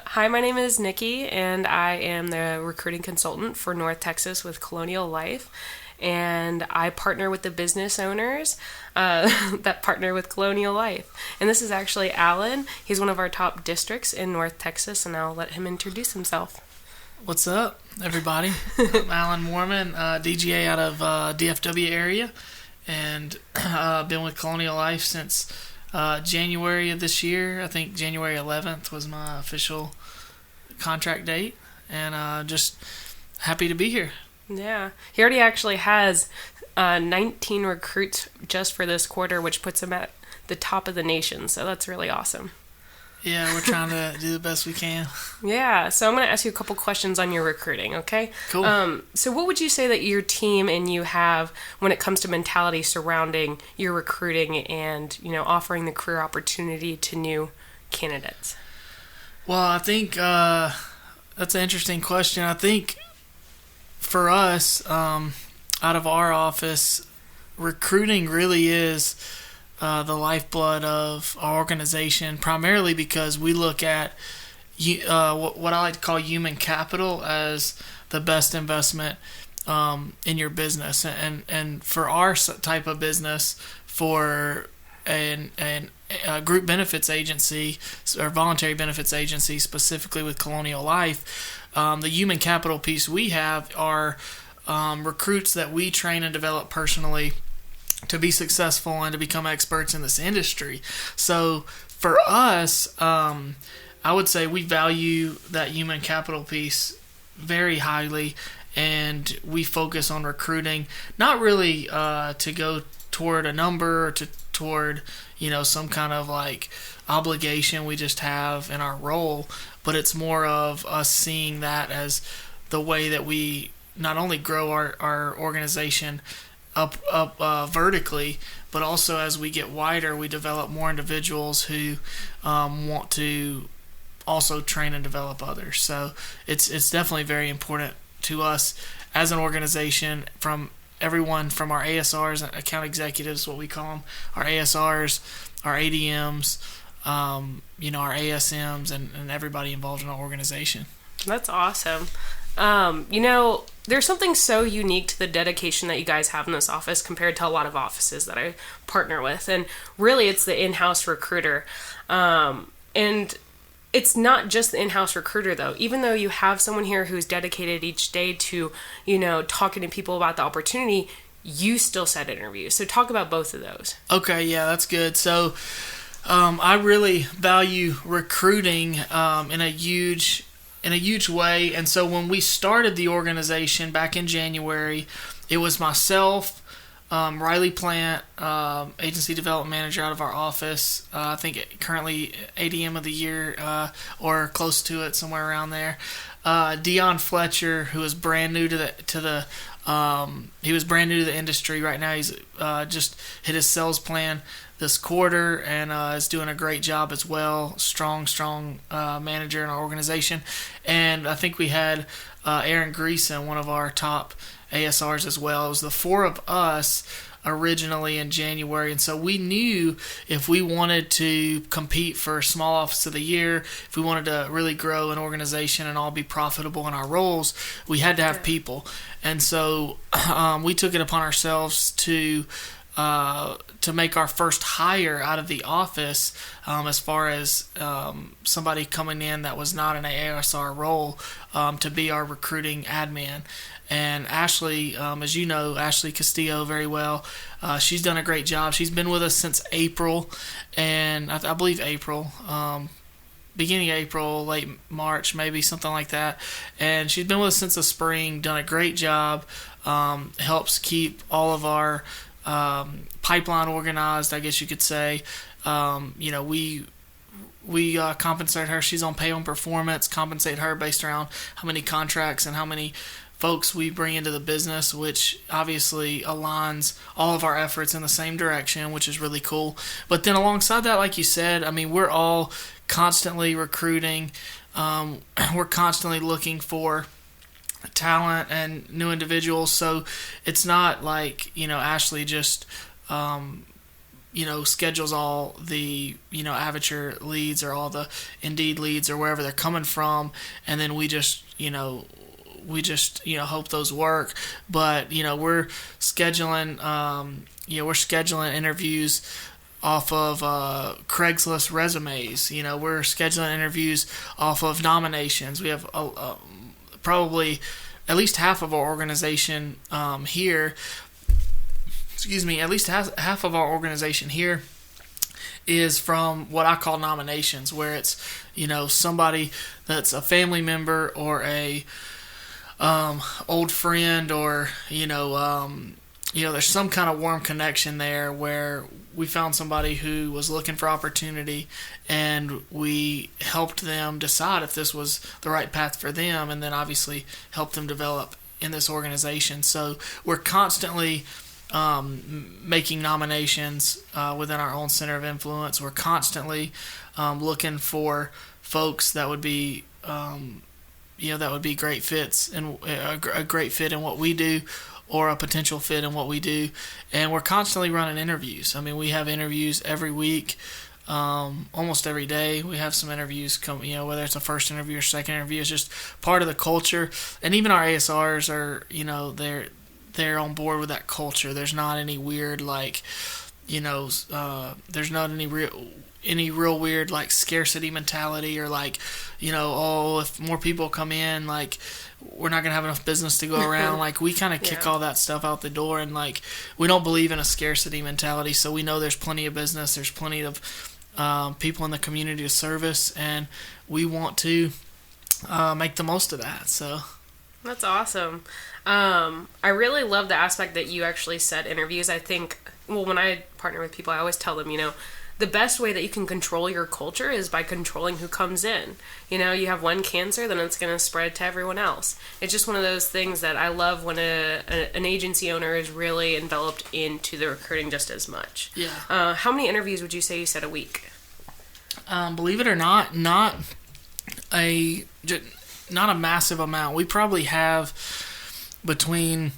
Hi, my name is Nikki, and I am the recruiting consultant for North Texas with Colonial Life. And I partner with the business owners that partner with Colonial Life. And this is actually Alan. He's one of our top districts in North Texas, and I'll let him introduce himself. What's up, everybody? I'm Alan Mormon, DGA out of DFW area, and been with Colonial Life since January of this year. I think January 11th was my official contract date, and just happy to be here. Yeah. He already actually has 19 recruits just for this quarter, which puts him at the top of the nation. So that's really awesome. Yeah, we're trying to do the best we can. Yeah, so I'm going to ask you a couple questions on your recruiting, okay? Cool. So what would you say that your team and you have when it comes to mentality surrounding your recruiting and, offering the career opportunity to new candidates? Well, I think that's an interesting question. I think for us, out of our office, recruiting really is the lifeblood of our organization, primarily because we look at what I like to call human capital as the best investment in your business. And for our type of business, for a group benefits agency or voluntary benefits agency, specifically with Colonial Life, the human capital piece we have are recruits that we train and develop personally to be successful and to become experts in this industry. So for us, I would say we value that human capital piece very highly, and we focus on recruiting, not really to go toward a number or toward some kind of like obligation we just have in our role, but it's more of us seeing that as the way that we not only grow our organization up vertically, but also as we get wider, we develop more individuals who want to also train and develop others. So it's definitely very important to us as an organization, from everyone from our ASRs, account executives, what we call them, our ASRs, our ADMs, our ASMs, and everybody involved in our organization. That's awesome. There's something so unique to the dedication that you guys have in this office compared to a lot of offices that I partner with. And really, it's the in-house recruiter. And it's not just the in-house recruiter, though. Even though you have someone here who's dedicated each day to, talking to people about the opportunity, you still set interviews. So talk about both of those. Okay, yeah, that's good. So I really value recruiting in a huge way. And so when we started the organization back in January, it was myself, Riley Plant, agency development manager out of our office. I think currently ADM of the year or close to it, somewhere around there. Dion Fletcher, who is brand new to the he was brand new to the industry. Right now, he's just hit his sales plan this quarter and is doing a great job as well. Strong manager in our organization. And I think we had Aaron Greason, one of our top ASRs as well. It was the four of us originally in January, and so we knew if we wanted to compete for Small Office of the Year, if we wanted to really grow an organization and all be profitable in our roles, we had to have people. And so we took it upon ourselves to make our first hire out of the office, as far as somebody coming in that was not an ASR role, to be our recruiting admin. And Ashley, as you know, Ashley Castillo very well, she's done a great job. She's been with us since April, and I believe April, beginning of April, late March, maybe something like that. And she's been with us since the spring, done a great job, helps keep all of our pipeline organized, I guess you could say. We compensate her. She's on pay on performance, compensate her based around how many contracts and how many folks we bring into the business, which obviously aligns all of our efforts in the same direction, which is really cool. But then alongside that, like you said, I mean, we're all constantly recruiting. We're constantly looking for talent and new individuals. So it's not like, Ashley just schedules all the, Avature leads or all the Indeed leads or wherever they're coming from, and then we just hope those work. But we're scheduling interviews off of Craigslist resumes. We're scheduling interviews off of nominations. We have probably at least half of our organization here. At least half of our organization here is from what I call nominations, where it's somebody that's a family member or a old friend, or there's some kind of warm connection there where we found somebody who was looking for opportunity, and we helped them decide if this was the right path for them, and then obviously helped them develop in this organization. So we're constantly making nominations within our own center of influence. We're constantly looking for folks that would be great fits, and a great fit in what we do, or a potential fit in what we do. And we're constantly running interviews. I mean, we have interviews every week, almost every day. We have some interviews come, whether it's a first interview or second interview. It's just part of the culture. And even our ASRs are, they're on board with that culture. There's not any weird, there's not any real weird, scarcity mentality, or if more people come in, we're not going to have enough business to go around. We kind of kick all that stuff out the door, and we don't believe in a scarcity mentality. So we know there's plenty of business, there's plenty of people in the community to service, and we want to make the most of that. So that's awesome. I really love the aspect that you actually set interviews. I think, when I partner with people, I always tell them, the best way that you can control your culture is by controlling who comes in. You have one cancer, then it's going to spread to everyone else. It's just one of those things that I love when an agency owner is really enveloped into the recruiting just as much. Yeah. How many interviews would you say you set a week? Believe it or not a massive amount. We probably have between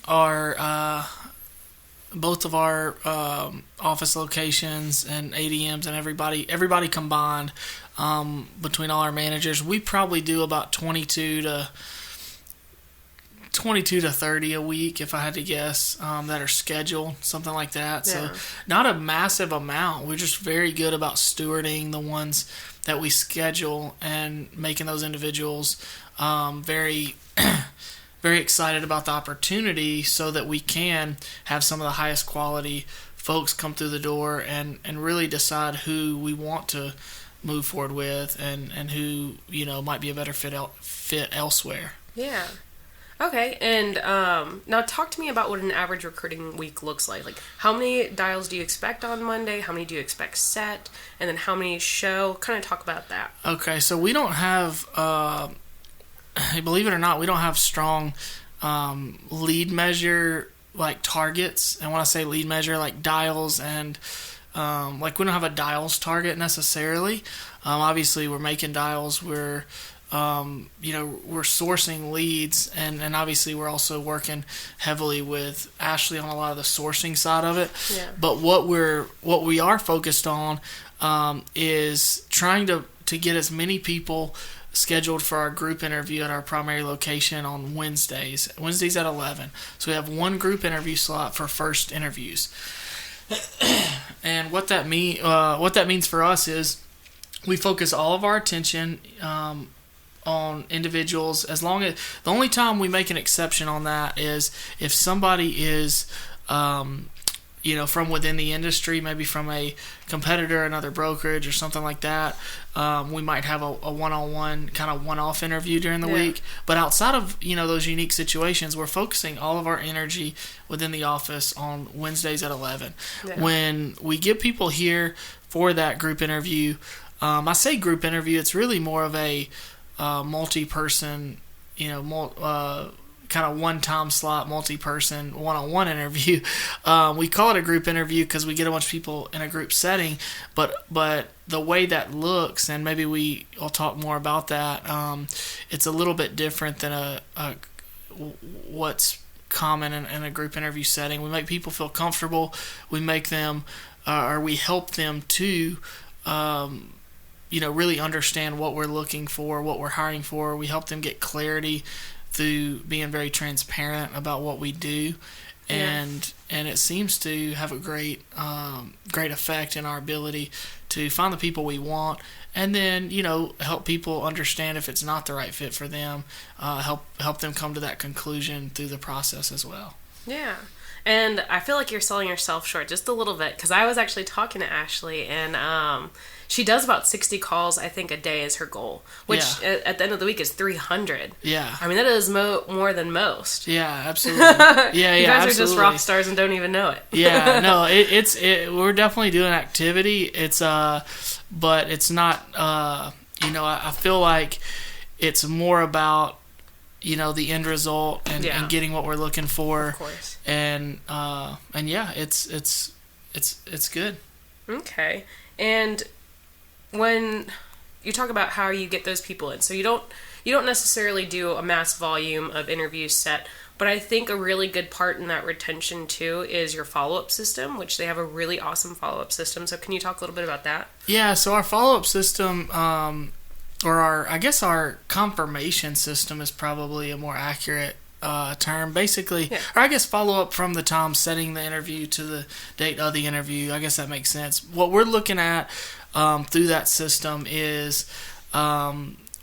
our both of our office locations and ADMs and everybody combined, between all our managers, we probably do about 22 to 30 a week, if I had to guess, that are scheduled, something like that. Yeah. So not a massive amount. We're just very good about stewarding the ones that we schedule and making those individuals very very excited about the opportunity, so that we can have some of the highest quality folks come through the door and really decide who we want to move forward with, and who might be a better fit elsewhere. Yeah. Okay, and now talk to me about what an average recruiting week looks like. How many dials do you expect on Monday? How many do you expect set? And then how many show? Kind of talk about that. Okay, so we don't have, believe it or not, we don't have strong lead measure targets. And when I say lead measure, dials, and we don't have a dials target necessarily. Obviously, we're making dials. We're we're sourcing leads, and obviously we're also working heavily with Ashley on a lot of the sourcing side of it. Yeah. But what we are focused on is trying to get as many people scheduled for our group interview at our primary location on Wednesdays at 11. So we have one group interview slot for first interviews. And what that means for us is we focus all of our attention on individuals. As long as the only time we make an exception on that is if somebody is from within the industry, maybe from a competitor, another brokerage, or something like that. We might have a one-on-one, kind of one-off interview during the week. But outside of those unique situations, we're focusing all of our energy within the office on Wednesdays at 11. Yeah. When we get people here for that group interview, I say group interview, it's really more of a multi-person, kind of one-time slot, multi-person, one-on-one interview. We call it a group interview because we get a bunch of people in a group setting, but the way that looks, and maybe I'll talk more about that, it's a little bit different than what's common in a group interview setting. We make people feel comfortable. We make them, or we help them to, really understand what we're looking for, what we're hiring for. We help them get clarity through being very transparent about what we do. And it seems to have a great effect in our ability to find the people we want, and then help people understand if it's not the right fit for them. Help them come to that conclusion through the process as well. Yeah. And I feel like you're selling yourself short just a little bit, because I was actually talking to Ashley, and she does about 60 calls, I think, a day is her goal, which at the end of the week is 300. Yeah. I mean, that is more than most. Yeah, absolutely. Yeah, you guys absolutely. are just rock stars and don't even know it. Yeah, no, we're definitely doing activity. But it's not, I feel like it's more about, the end result and getting what we're looking for. Of course. And it's good. Okay. And when you talk about how you get those people in, so you don't necessarily do a mass volume of interviews set, but I think a really good part in that retention too is your follow-up system, which they have a really awesome follow-up system. So can you talk a little bit about that? Yeah, so our follow-up system, our confirmation system is probably a more accurate term. Basically, or I guess follow-up from the time setting the interview to the date of the interview. I guess that makes sense. What we're looking at through that system is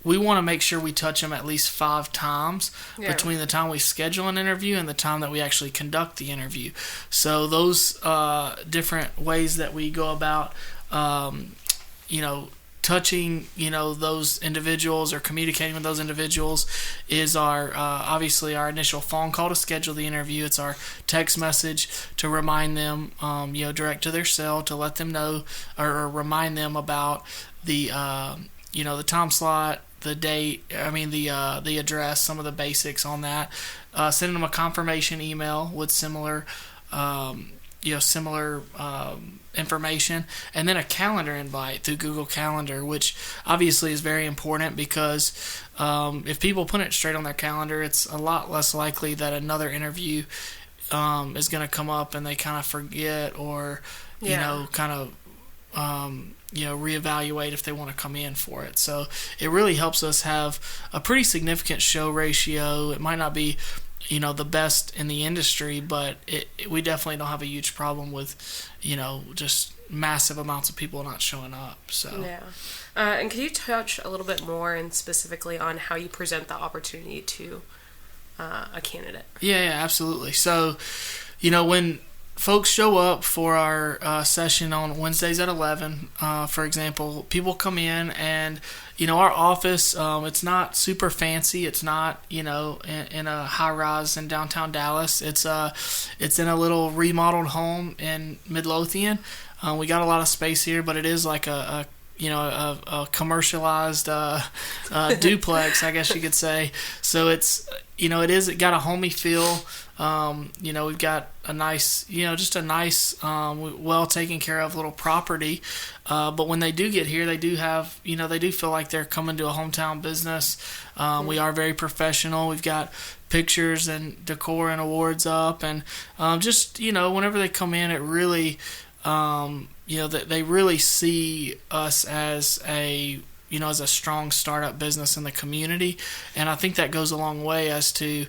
we want to make sure we touch them at least 5 times between the time we schedule an interview and the time that we actually conduct the interview. So those different ways that we go about, touching, those individuals or communicating with those individuals is our obviously our initial phone call to schedule the interview. It's our text message to remind them, direct to their cell to let them know or remind them about the the time slot, the date, the address, some of the basics on that. Sending them a confirmation email with similar information, and then a calendar invite through Google Calendar, which obviously is very important because if people put it straight on their calendar, it's a lot less likely that another interview is going to come up and they kind of forget or reevaluate if they want to come in for it. So it really helps us have a pretty significant show ratio. It might not be the best in the industry, but we definitely don't have a huge problem with just massive amounts of people not showing up. So and can you touch a little bit more and specifically on how you present the opportunity to a candidate? Yeah, absolutely. So when folks show up for our session on Wednesdays at 11, for example, people come in and our office, it's not super fancy. It's not, in a high rise in downtown Dallas. It's in a little remodeled home in Midlothian. We got a lot of space here, but it is like a commercialized duplex, I guess you could say. So it got a homey feel. We've got a nice, well taken care of little property. But when they do get here, they do have, they do feel like they're coming to a hometown business. We are very professional. We've got pictures and decor and awards up, and whenever they come in, it really, they really see us as a strong startup business in the community, and I think that goes a long way as to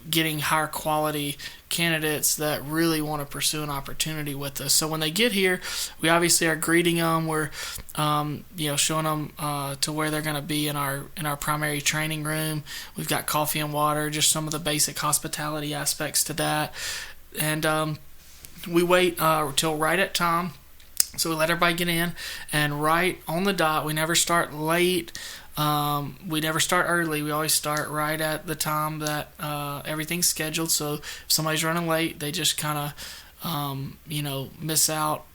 getting higher quality candidates that really want to pursue an opportunity with us. So when they get here, we obviously are greeting them. We're showing them to where they're going to be in our primary training room. We've got coffee and water, just some of the basic hospitality aspects to that. And we wait till right at time. So we let everybody get in, and right on the dot, we never start late. We never start early. We always start right at the time that everything's scheduled. So if somebody's running late, they just kind of, miss out,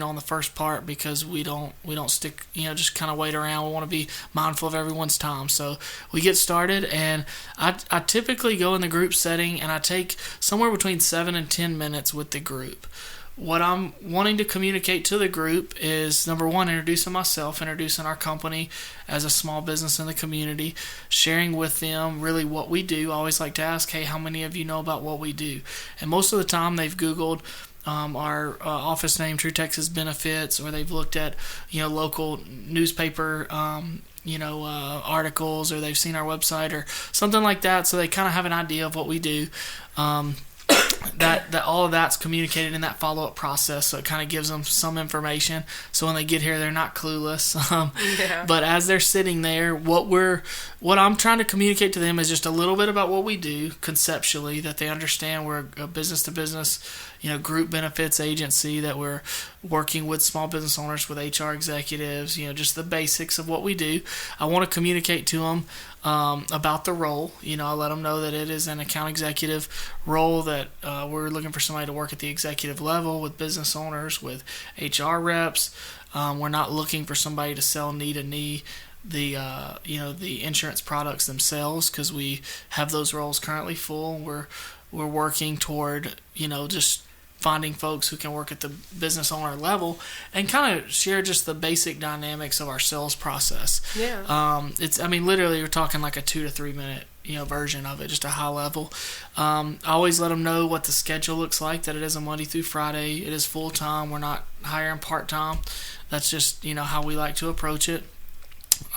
on the first part because we don't stick, just kind of wait around. We want to be mindful of everyone's time. So we get started, and I typically go in the group setting, and I take somewhere between 7 and 10 minutes with the group. what I'm wanting to communicate to the group is, number one, introducing myself, introducing our company as a small business in the community, sharing with them really what we do. I always like to ask, hey, how many of you know about what we do? And most of the time they've Googled our office name, True Texas Benefits, or they've looked at local newspaper articles, or they've seen our website or something like that, so they kind of have an idea of what we do. That all of that's communicated in that follow-up process, so it kind of gives them some information, so when they get here they're not clueless. But as they're sitting there, what I'm trying to communicate to them is just a little bit about what we do conceptually, that they understand we're a business-to-business group benefits agency, that we're working with small business owners, with HR executives, just the basics of what we do. I want to communicate to them about the role. I let them know that it is an account executive role, that we're looking for somebody to work at the executive level with business owners, with HR reps. We're not looking for somebody to sell knee-to-knee the insurance products themselves, because we have those roles currently full. We're working toward just finding folks who can work at the business owner level and kind of share just the basic dynamics of our sales process. Literally we're talking like a 2 to 3 minute version of it, just a high level. I always let them know what the schedule looks like, that it is a Monday through Friday. It is full time. We're not hiring part time. That's just how we like to approach it.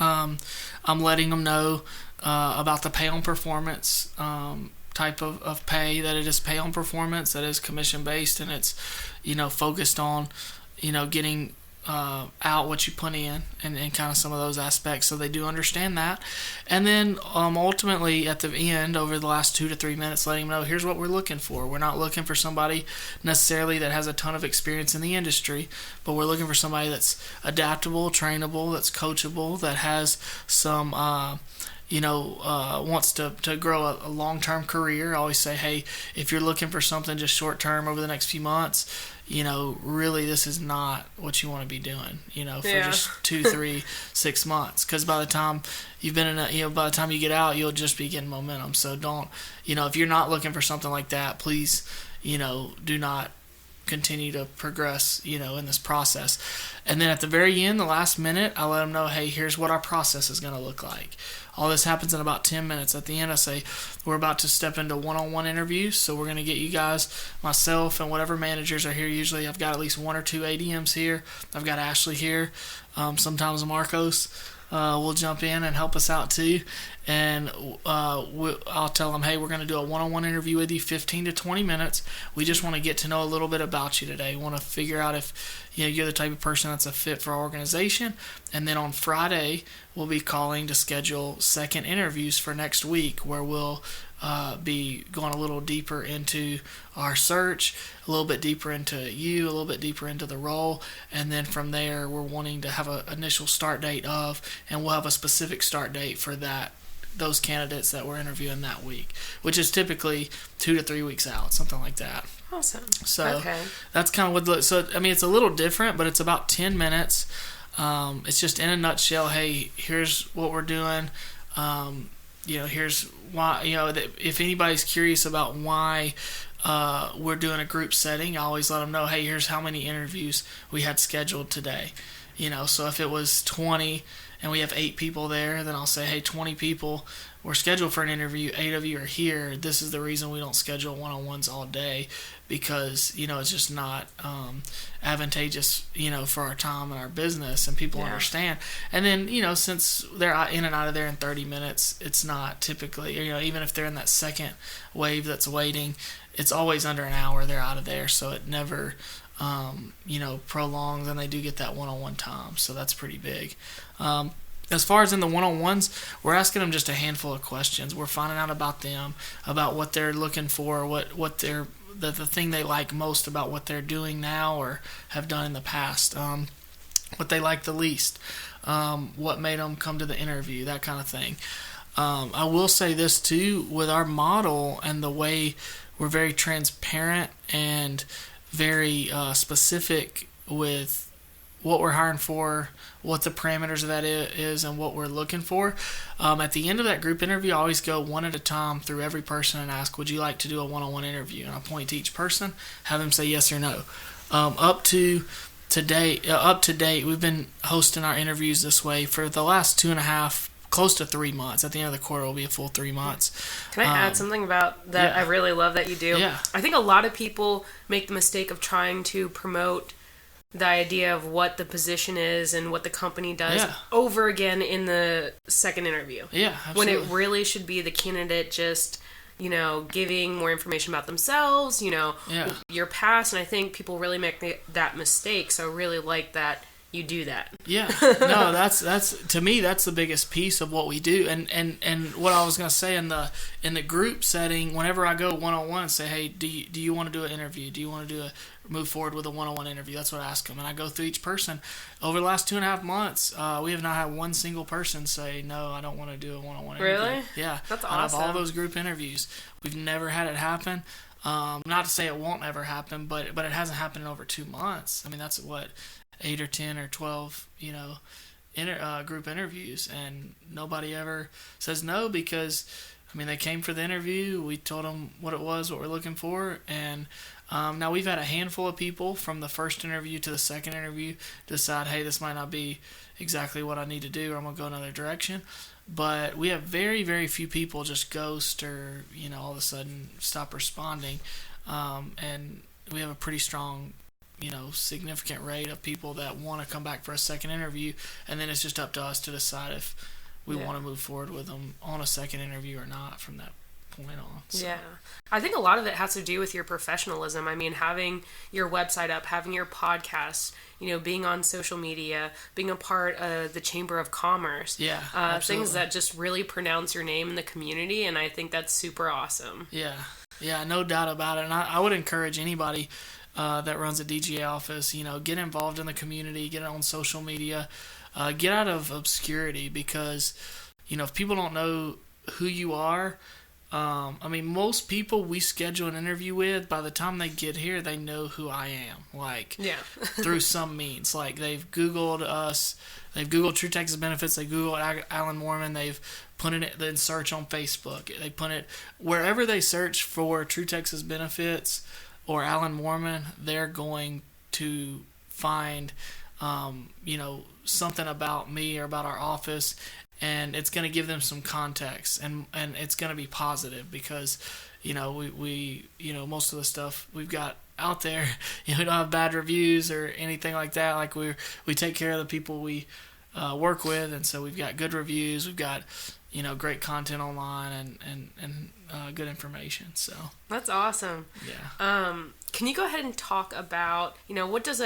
I'm letting them know about the pay on performance type of pay, that it is pay on performance, that is commission based, and it's focused on getting out what you put in, and kind of some of those aspects, so they do understand that. And then ultimately at the end, over the last 2 to 3 minutes, letting them know, here's what we're looking for. We're not looking for somebody necessarily that has a ton of experience in the industry, but we're looking for somebody that's adaptable, trainable, that's coachable, that has some wants to grow a long-term career. I always say, hey, if you're looking for something just short-term over the next few months, really this is not what you want to be doing, for just 2, 3, 6 months. Because by the time you've been in by the time you get out, you'll just be getting momentum. So don't, if you're not looking for something like that, please, do not continue to progress, in this process. And then at the very end, the last minute, I let them know, hey, here's what our process is going to look like. All this happens in about 10 minutes. At the end, I say, we're about to step into one-on-one interviews, so we're going to get you guys, myself and whatever managers are here. Usually I've got at least 1 or 2 ADMs here. I've got Ashley here. Sometimes Marcos will jump in and help us out too. And I'll tell them, hey, we're going to do a one-on-one interview with you, 15 to 20 minutes. We just want to get to know a little bit about you today. We want to figure out if you're the type of person that's a fit for our organization. And then on Friday, we'll be calling to schedule second interviews for next week, where we'll be going a little deeper into our search, a little bit deeper into you, a little bit deeper into the role, and then from there we're wanting to have an initial start date and we'll have a specific start date for those candidates that we're interviewing that week, which is typically 2 to 3 weeks out, something like that. Awesome. So that's kind of it's a little different, but it's about 10 minutes. It's just in a nutshell, hey, here's what we're doing. Here's why, if anybody's curious about why we're doing a group setting, I always let them know, hey, here's how many interviews we had scheduled today. So if it was 20 and we have 8 people there, then I'll say, hey, 20 people were scheduled for an interview, 8 of you are here. This is the reason we don't schedule one-on-ones all day, because it's just not advantageous for our time and our business, and people understand. And then since they're in and out of there in 30 minutes, it's not typically, even if they're in that second wave that's waiting, it's always under an hour they're out of there, so it never prolongs, and they do get that one-on-one time, so that's pretty big. As far as in the one-on-ones, we're asking them just a handful of questions. We're finding out about them, about what they're looking for, what they're the thing they like most about what they're doing now or have done in the past, what they like the least, what made them come to the interview, that kind of thing. I will say this too, with our model and the way we're very transparent and very specific with what we're hiring for, what the parameters of that is, and what we're looking for. At the end of that group interview, I always go one at a time through every person and ask, would you like to do a one-on-one interview? And I point to each person, have them say yes or no. Up to date, we've been hosting our interviews this way for the last 2.5, close to 3 months. At the end of the quarter, will be a full 3 months. Can I add something about that? I really love that you do. Yeah. I think a lot of people make the mistake of trying to promote the idea of what the position is and what the company does over again in the second interview. Yeah, absolutely. When it really should be the candidate just, giving more information about themselves, your past. And I think people really make that mistake. So I really like that you do that. Yeah. No, that's to me, that's the biggest piece of what we do. And what I was going to say in the group setting, whenever I go one-on-one and say, hey, do you want to do an interview? Do you want to move forward with a one-on-one interview? That's what I ask them. And I go through each person. Over the last 2.5 months, we have not had one single person say, no, I don't want to do a one-on-one interview. Really? Yeah. That's awesome. Out of all those group interviews, we've never had it happen. Not to say it won't ever happen, but it hasn't happened in over 2 months. I mean, that's what, 8 or 10 or 12, group interviews, and nobody ever says no because, they came for the interview. We told them what it was, what we're looking for, and now we've had a handful of people from the first interview to the second interview decide, hey, this might not be exactly what I need to do, or I'm going to go another direction. But we have very, very few people just ghost or, all of a sudden stop responding, and we have a pretty strong significant rate of people that want to come back for a second interview, and then it's just up to us to decide if we want to move forward with them on a second interview or not from that point on. So. Yeah. I think a lot of it has to do with your professionalism. Having your website up, having your podcast, being on social media, being a part of the Chamber of Commerce. Yeah, things that just really pronounce your name in the community, and I think that's super awesome. Yeah, no doubt about it. And I would encourage anybody that runs a DGA office, get involved in the community, get on social media, get out of obscurity, because, if people don't know who you are, most people we schedule an interview with, by the time they get here, they know who I am, through some means. Like, they've Googled us, they've Googled True Texas Benefits, they Googled Alan Mormon, they've put it in search on Facebook, they put it, wherever they search for True Texas Benefits or Alan Mormon, they're going to find, something about me or about our office, and it's going to give them some context, and it's going to be positive because, we most of the stuff we've got out there, we don't have bad reviews or anything like that. Like, we take care of the people we work with, and so we've got good reviews, we've got great content online and good information. So that's awesome. Yeah. Can you go ahead and talk about what does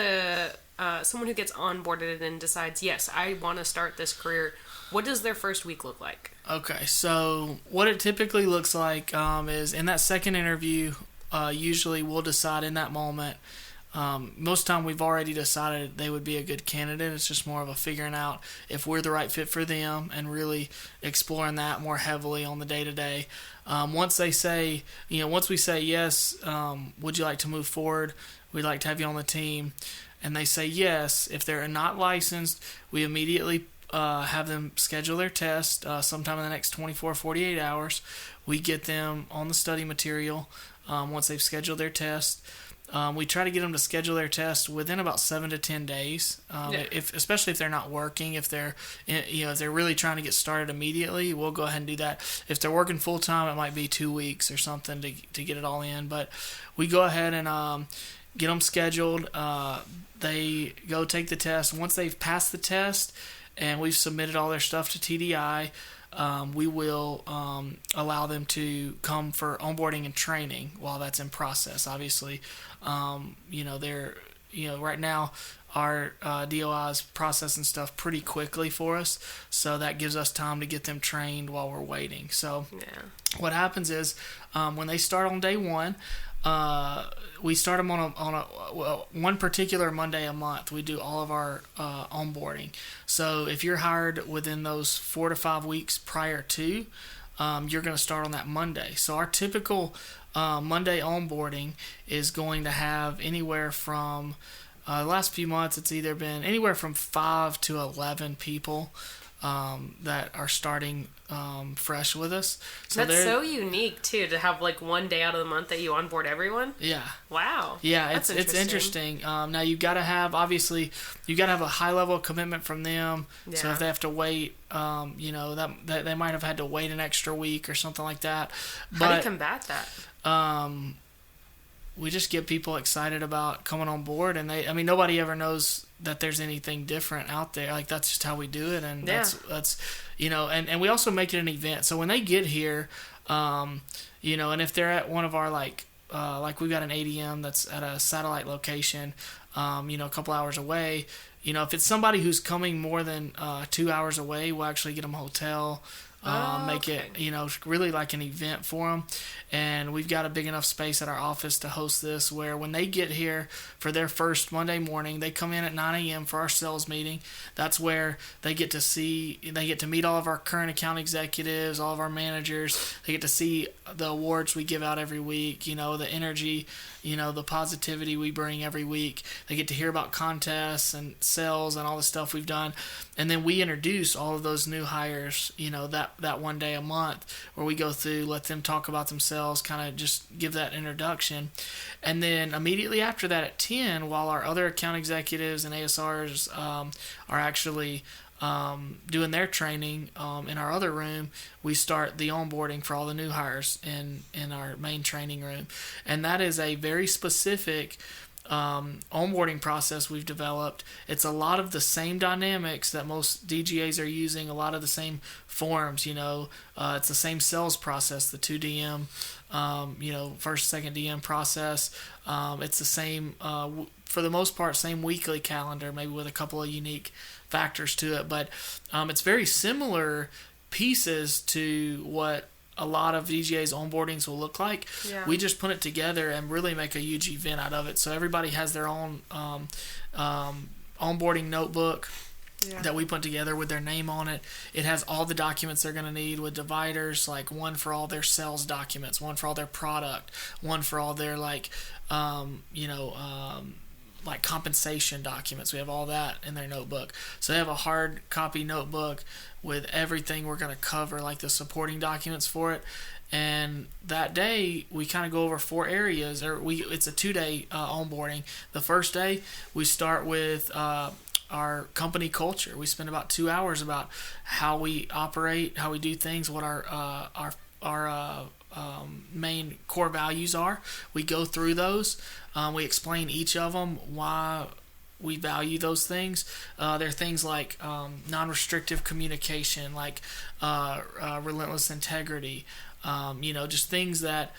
someone who gets onboarded and decides, yes, I want to start this career, what does their first week look like? Okay, so what it typically looks like is in that second interview, usually we'll decide in that moment. Most of the time we've already decided they would be a good candidate. It's just more of a figuring out if we're the right fit for them and really exploring that more heavily on the day-to-day. Once they say, once we say yes, would you like to move forward? We'd like to have you on the team. And they say yes. If they're not licensed, we immediately have them schedule their test sometime in the next 24, 48 hours. We get them on the study material once they've scheduled their test. We try to get them to schedule their test within about 7 to 10 days. Especially if they're not working, if they're if they're really trying to get started immediately, we'll go ahead and do that. If they're working full time, it might be 2 weeks or something to get it all in. But we go ahead and get them scheduled. They go take the test. Once they've passed the test and we've submitted all their stuff to TDI, we will allow them to come for onboarding and training while that's in process. Obviously, they're right now our DOI is processing stuff pretty quickly for us, so that gives us time to get them trained while we're waiting. So what happens is when they start on day one, we start them on one particular Monday a month. We do all of our onboarding. So if you're hired within those 4 to 5 weeks prior to, you're going to start on that Monday. So our typical Monday onboarding is going to have anywhere from the last few months. It's either been anywhere from 5 to 11 people that are starting fresh with us. So that's so unique too, to have like one day out of the month that you onboard everyone. Yeah. Wow. Yeah, it's interesting. Now you got to have, obviously you got to have a high level of commitment from them. Yeah. So if they have to wait, that they might have had to wait an extra week or something like that. How do you combat that? We just get people excited about coming on board, and nobody ever knows that there's anything different out there. Like, that's just how we do it, and that's and we also make it an event. So when they get here, and if they're at one of our like we've got an ADM that's at a satellite location, a couple hours away. If it's somebody who's coming more than 2 hours away, we'll actually get them a hotel. Make it, really like an event for them. And we've got a big enough space at our office to host this, where when they get here for their first Monday morning, they come in at 9 a.m. for our sales meeting. That's where they get to meet all of our current account executives, all of our managers. They get to see the awards we give out every week, the energy, the positivity we bring every week. They get to hear about contests and sales and all the stuff we've done. And then we introduce all of those new hires, that one day a month, where we go through, let them talk about themselves, kind of just give that introduction. And then immediately after that at 10, while our other account executives and ASRs are actually doing their training in our other room, we start the onboarding for all the new hires in our main training room. And that is a very specific onboarding process we've developed. It's a lot of the same dynamics that most DGAs are using, a lot of the same forms, it's the same sales process, the 2DM, first, second DM process. It's the same, for the most part, same weekly calendar, maybe with a couple of unique factors to it, but it's very similar pieces to what a lot of DGA's onboardings will look like. Yeah. We just put it together and really make a huge event out of it. So everybody has their own onboarding notebook that we put together with their name on it. It has all the documents they're going to need with dividers, like one for all their sales documents, one for all their product, one for all their like compensation documents. We have all that in their notebook. So they have a hard copy notebook with everything we're going to cover, like the supporting documents for it. And that day we kind of go over 4 areas, it's a 2-day onboarding. The first day we start with our company culture. We spend about 2 hours about how we operate, how we do things, what our main core values are. We go through those. We explain each of them, why we value those things. There are things like non-restrictive communication, like relentless integrity, just things that,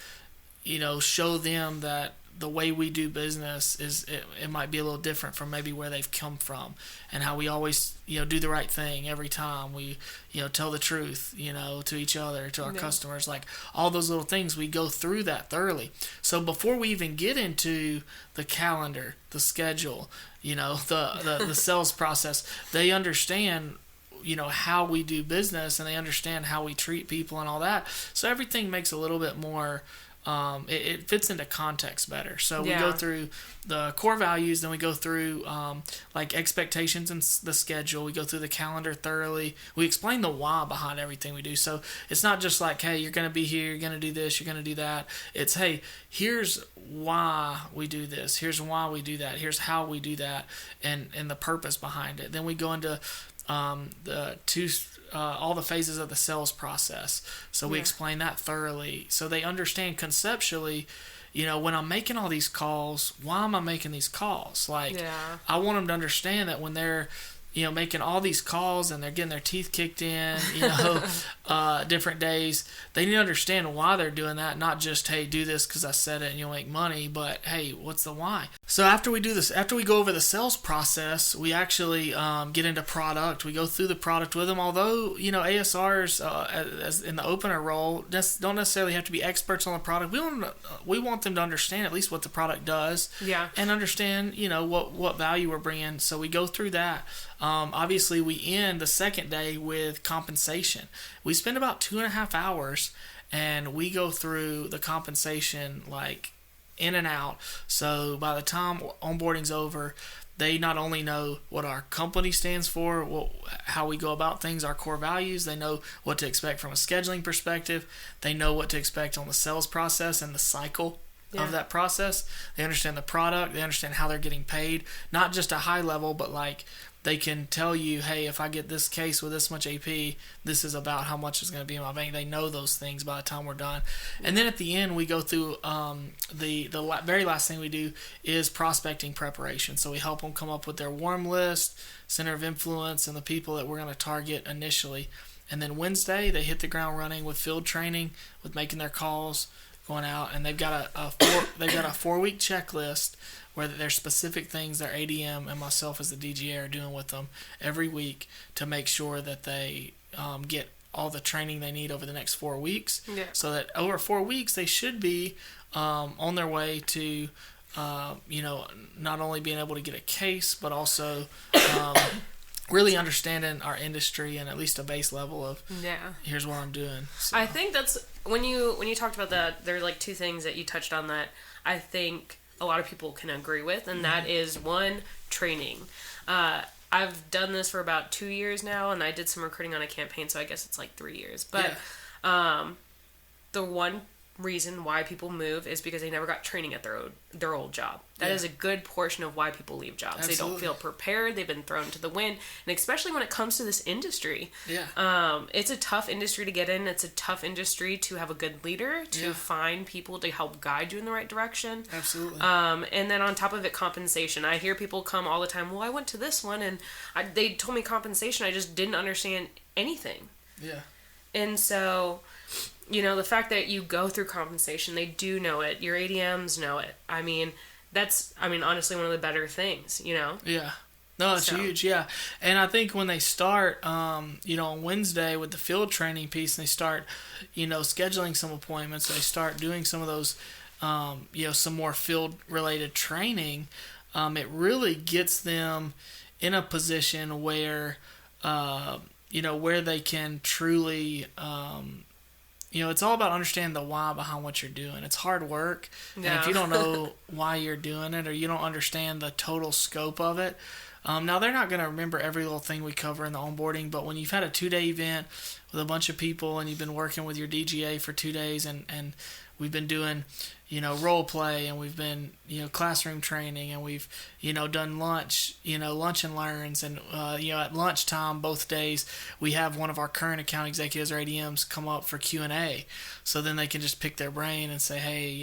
show them that the way we do business it might be a little different from maybe where they've come from, and how we always do the right thing every time. We tell the truth to each other, to our customers, like all those little things. We go through that thoroughly. So before we even get into the calendar, the schedule, the sales process, they understand how we do business, and they understand how we treat people and all that. So everything makes a little bit more it fits into context better. So we go through the core values, then we go through like expectations and the schedule. We go through the calendar thoroughly. We explain the why behind everything we do. So it's not just like, hey, you're going to be here, you're going to do this, you're going to do that. It's, hey, here's why we do this, here's why we do that, here's how we do that, and the purpose behind it. Then we go into all the phases of the sales process. So we explain that thoroughly, so they understand conceptually, when I'm making all these calls, why am I making these calls? Like, I want them to understand that when they're making all these calls and they're getting their teeth kicked in, different days, they need to understand why they're doing that, not just, hey, do this because I said it and you'll make money, but hey, what's the why? So after we do this, after we go over the sales process, we actually get into product. We go through the product with them, although, ASRs, as in the opener role, don't necessarily have to be experts on the product. We want them to understand at least what the product does, and understand, what value we're bringing. So we go through that. Obviously, we end the second day with compensation. We spend about 2.5 hours, and we go through the compensation like in and out. So by the time onboarding's over, they not only know what our company stands for, how we go about things, our core values. They know what to expect from a scheduling perspective. They know what to expect on the sales process and the cycle of that process. They understand the product. They understand how they're getting paid. Not just a high level, but like they can tell you, hey, if I get this case with this much AP, this is about how much is going to be in my bank. They know those things by the time we're done. And then at the end, we go through the very last thing we do is prospecting preparation. So we help them come up with their warm list, center of influence, and the people that we're going to target initially. And then Wednesday, they hit the ground running with field training, with making their calls, going out, and they've got a 4-week checklist where there's specific things their ADM and myself as the DGA are doing with them every week to make sure that they get all the training they need over the next 4 weeks. Yeah. So that over 4 weeks they should be on their way to not only being able to get a case, but also really understanding our industry and at least a base level of here's what I'm doing. So. I think that's when you talked about that, there are like two things that you touched on that I think a lot of people can agree with, and that is one, training. I've done this for about 2 years now, and I did some recruiting on a campaign, so I guess it's like 3 years. But the one reason why people move is because they never got training at their old job. That is a good portion of why people leave jobs. Absolutely. They don't feel prepared. They've been thrown to the wind, and especially when it comes to this industry, it's a tough industry to get in. It's a tough industry to have a good leader, to find people to help guide you in the right direction. Absolutely. And then on top of it, compensation. I hear people come all the time. Well, I went to this one, and they told me compensation. I just didn't understand anything. Yeah. And so, the fact that you go through compensation, they do know it. Your ADMs know it. I mean, that's, honestly, one of the better things, Yeah. No, it's huge, yeah. And I think when they start, on Wednesday with the field training piece, and they start, scheduling some appointments, they start doing some of those, some more field-related training, it really gets them in a position where, where they can truly... it's all about understanding the why behind what you're doing. It's hard work. Yeah. And if you don't know why you're doing it, or you don't understand the total scope of it, now they're not going to remember every little thing we cover in the onboarding, but when you've had a 2-day event with a bunch of people and you've been working with your DGA for 2 days and we've been doing, role play, and we've been, classroom training, and we've, done lunch and learns, and, at lunchtime both days we have one of our current account executives or ADMs come up for Q&A, so then they can just pick their brain and say, hey,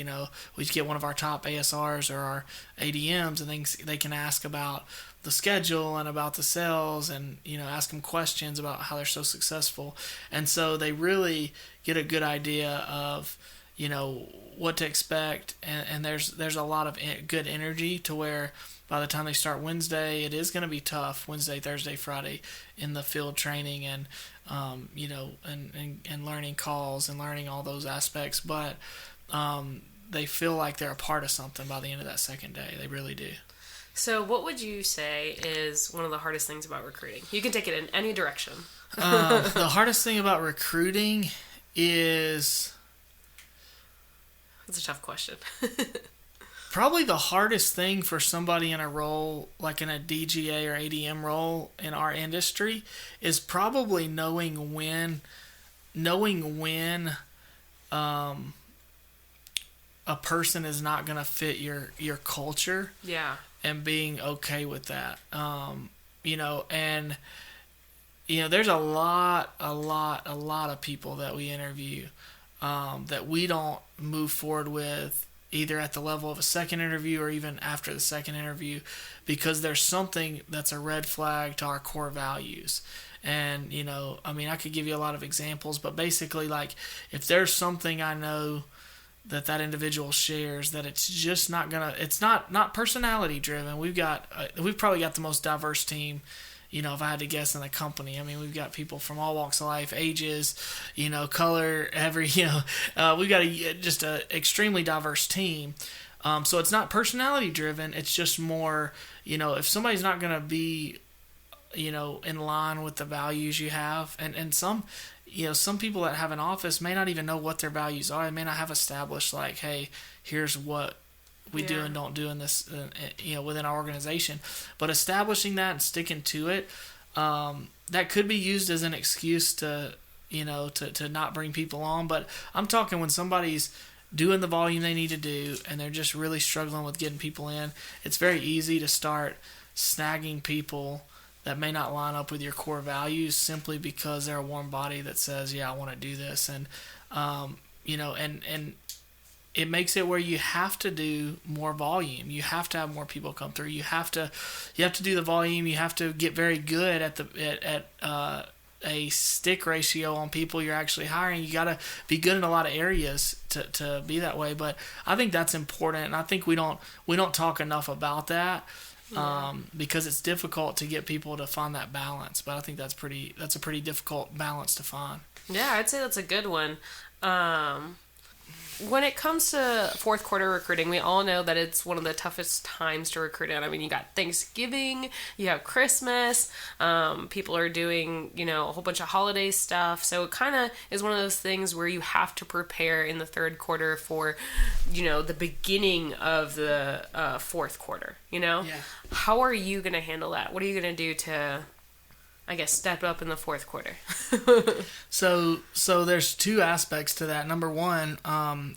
we just get one of our top ASRs or our ADMs, and they can ask about the schedule and about the sales, and ask them questions about how they're so successful, and so they really get a good idea of what to expect, and there's a lot of good energy to where by the time they start Wednesday, it is going to be tough Wednesday, Thursday, Friday in the field training and and learning calls and learning all those aspects, but they feel like they're a part of something by the end of that second day. They really do. So what would you say is one of the hardest things about recruiting? You can take it in any direction. The hardest thing about recruiting is... That's a tough question. Probably the hardest thing for somebody in a role, like in a DGA or ADM role in our industry, is probably knowing when a person is not going to fit your culture. Yeah. And being okay with that. There's a lot of people that we interview that we don't move forward with either at the level of a second interview or even after the second interview, because there's something that's a red flag to our core values. And, I could give you a lot of examples, but basically, like, if there's something I know that individual shares, that it's just not it's not personality driven. We've probably got the most diverse team, if I had to guess, in the company. We've got people from all walks of life, ages, color, we've got just an extremely diverse team. So it's not personality driven. It's just more, if somebody's not going to be, in line with the values you have, and some people that have an office may not even know what their values are. They may not have established, like, hey, here's what we do and don't do in this, within our organization. But establishing that and sticking to it, that could be used as an excuse to not bring people on. But I'm talking when somebody's doing the volume they need to do and they're just really struggling with getting people in, it's very easy to start snagging people that may not line up with your core values simply because they're a warm body that says, yeah, I want to do this. And and it makes it where you have to do more volume. You have to have more people come through. You have to do the volume. You have to get very good at a stick ratio on people you're actually hiring. You got to be good in a lot of areas to be that way. But I think that's important, and I think we don't talk enough about that. Because it's difficult to get people to find that balance. But I think that's a pretty difficult balance to find. Yeah, I'd say that's a good one. When it comes to fourth quarter recruiting, we all know that it's one of the toughest times to recruit in. I mean, you got Thanksgiving, you have Christmas, people are doing, a whole bunch of holiday stuff. So it kind of is one of those things where you have to prepare in the third quarter for, the beginning of the fourth quarter, Yeah. How are you going to handle that? What are you going to do to, I guess, step up in the fourth quarter? So there's two aspects to that. Number one,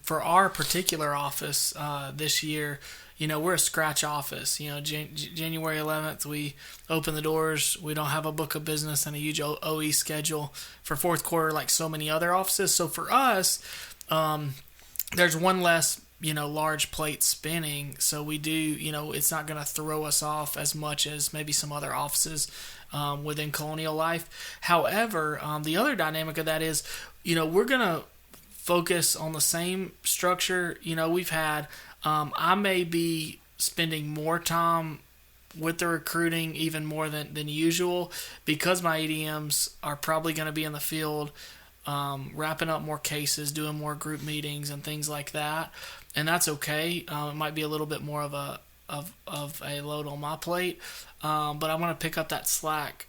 for our particular office this year, we're a scratch office. January 11th, we open the doors. We don't have a book of business and a huge OE schedule for fourth quarter like so many other offices. So for us, there's one less large plate spinning, so we do, it's not going to throw us off as much as maybe some other offices within Colonial Life. However, the other dynamic of that is, we're going to focus on the same structure, we've had. I may be spending more time with the recruiting, even more than usual, because my ADMs are probably going to be in the field wrapping up more cases, doing more group meetings and things like that, and that's okay. It might be a little bit more of a load on my plate, but I'm going to pick up that slack.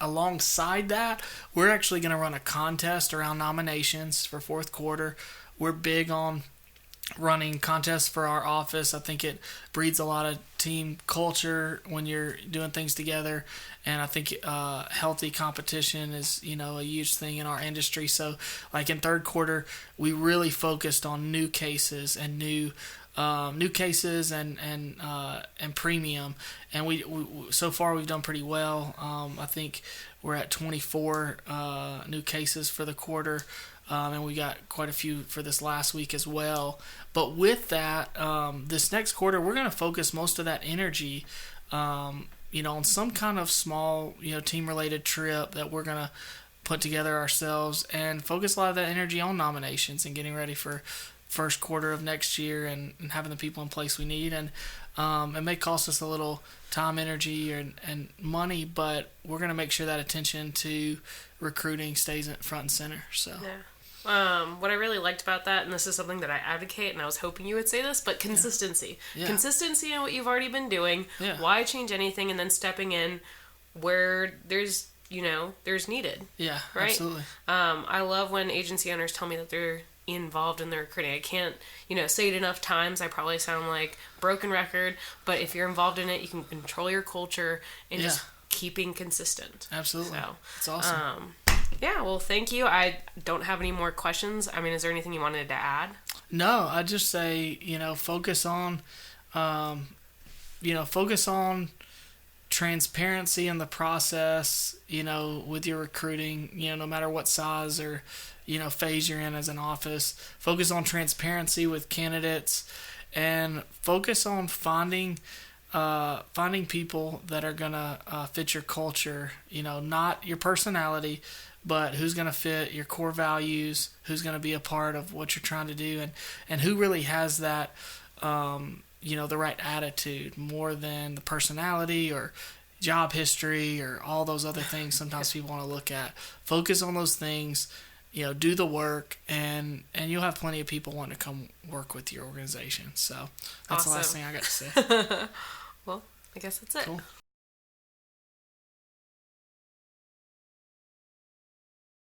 Alongside that, we're actually going to run a contest around nominations for fourth quarter. We're big on running contests for our office. I think it breeds a lot of team culture when you're doing things together, and I think healthy competition is a huge thing in our industry. So like in third quarter, we really focused on new cases and new cases and premium, and we so far we've done pretty well. I think we're at 24 new cases for the quarter. And we got quite a few for this last week as well. But with that, this next quarter, we're going to focus most of that energy, on some kind of small, team-related trip that we're going to put together ourselves, and focus a lot of that energy on nominations and getting ready for first quarter of next year and having the people in place we need. And it may cost us a little time, energy, and money, but we're going to make sure that attention to recruiting stays in front and center. So. Yeah. What I really liked about that, and this is something that I advocate, and I was hoping you would say this, but consistency. Yeah. Consistency in what you've already been doing. Yeah. Why change anything, and then stepping in where there's needed. Yeah, right? Absolutely. I love when agency owners tell me that they're involved in the recruiting. I can't, say it enough times. I probably sound like broken record, but if you're involved in it, you can control your culture and just keeping consistent. Absolutely. So, it's awesome. Yeah, well, thank you. I don't have any more questions. I mean, is there anything you wanted to add? No, I just say, focus on, focus on transparency in the process, with your recruiting, no matter what size or, phase you're in as an office. Focus on transparency with candidates, and focus on finding people that are going to fit your culture, not your personality, but who's going to fit your core values, who's going to be a part of what you're trying to do, and who really has that, the right attitude more than the personality or job history or all those other things sometimes people want to look at. Focus on those things, do the work, and you'll have plenty of people wanting to come work with your organization. So that's awesome. The last thing I got to say. Well, I guess that's it. Cool.